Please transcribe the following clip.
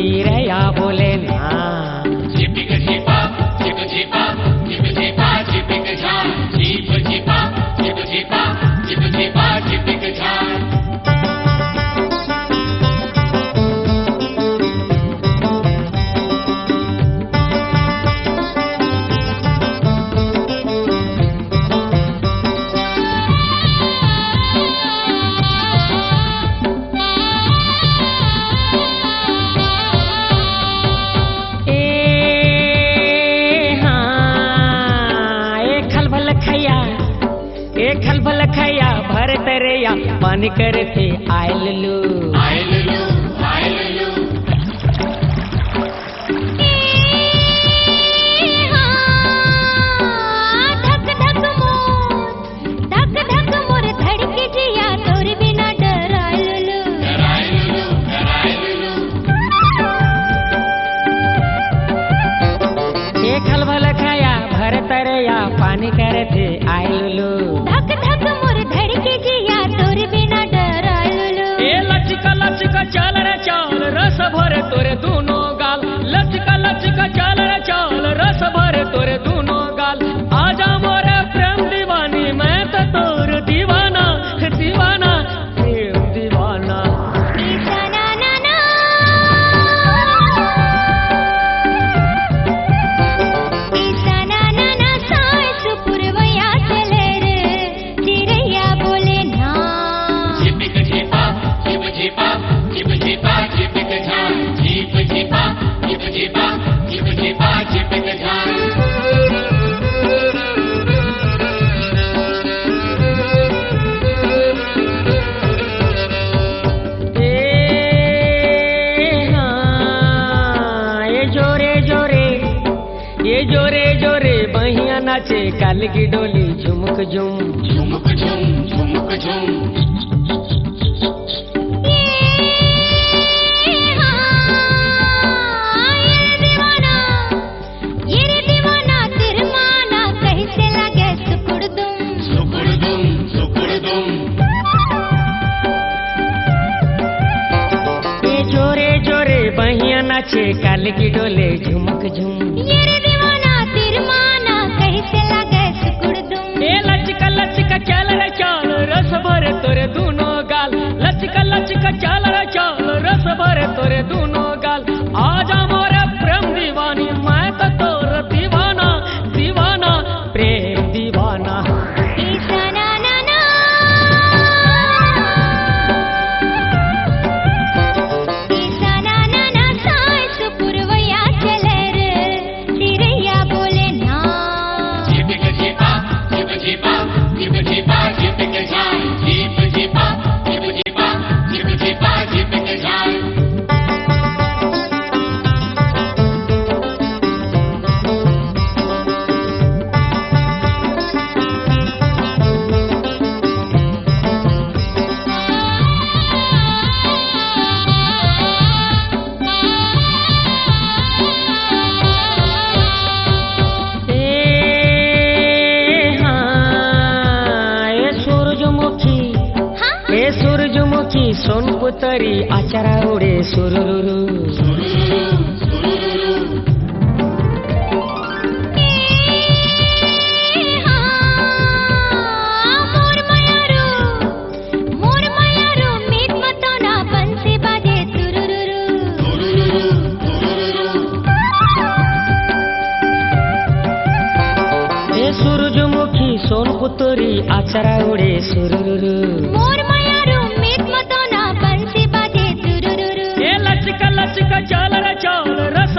चिरैया बोले ना। झिपिक झिपा झिप झिपा झिप झिपा झिपिक झार, झिप झिपा झिप झिपा झिप झिपा झिपिक झार। खलबल खैया भर तरैया पानी करे थे आयलू आयलू आयलू। धक धक मोर धड़के जिया तोर बिना डरायलू डरायलू डरायलू। ए खलबल खैया भर तरैया पानी करे थे आयलू। धक धक मोर धड़के जिया तोर बिना डरायलू। ए लचका लचका चल रे चल रस भरे तोरे दोनों गाल। लचका लचका चल रे चल रस भरे तोरे दोनों गाल। आजा मोरे प्रेम दीवानी मैं तो तोर दीवाना दीवाना प्रेम दीवाना। ईसा ना ना ना ईसा ना ना ना सास पुरवैया चले रे चिरैया बोले ना। झिपिक झिपा झिप झिपा झिप झिपा झिपिक झार, झिप झिपा झिप झिपा झिप झिपा झिपिक झार। ये जोरे जोरे बहिया नाचे काल की डोली झुमुक झुम। झुमुक झुम झुमुक झुम। ये रे दीवाना तिरमाना कैसे लगे सुकुड़दुम सुकुड़दुम सुकुड़दुम। ये जोरे जोरे बहिया नाचे काल की डोले झुमुक झुम। ये रे दीवाना तिरमाना कैसे लगे सुकुड़दुम। ए लचका लचका चल रे चल रस भरे तोरे दोनों गाल। लचका लचका चल रे चल रस भरे तोरे दोनों गाल। आजा मोरे प्रेम दीवानी मैं तो तोर दीवाना दीवाना प्रेम दीवाना। ईसा ना ना ना ईसा ना ना ना सास पुरवैया चले रे चिरैया बोले ना। झिपिक झिपा झिप झिपा झिप झिपा झिपिक झार, झिप झिपा झिप झिपा झिप झिपा झिपिक झार। ए सूरजमुखी सोनपुतरी आचारा उडे सुरुरुरु। मोर मयारू मीत मतोना बंसी बाजे तुरुरुरु। ए सूरजमुखी सोनपुतरी आचारा उडे सुरुरुरु। मोर मयारू मीत मतोना बंसी बाजे तुरुरुरु। ए लचका लचका चल रे चल रस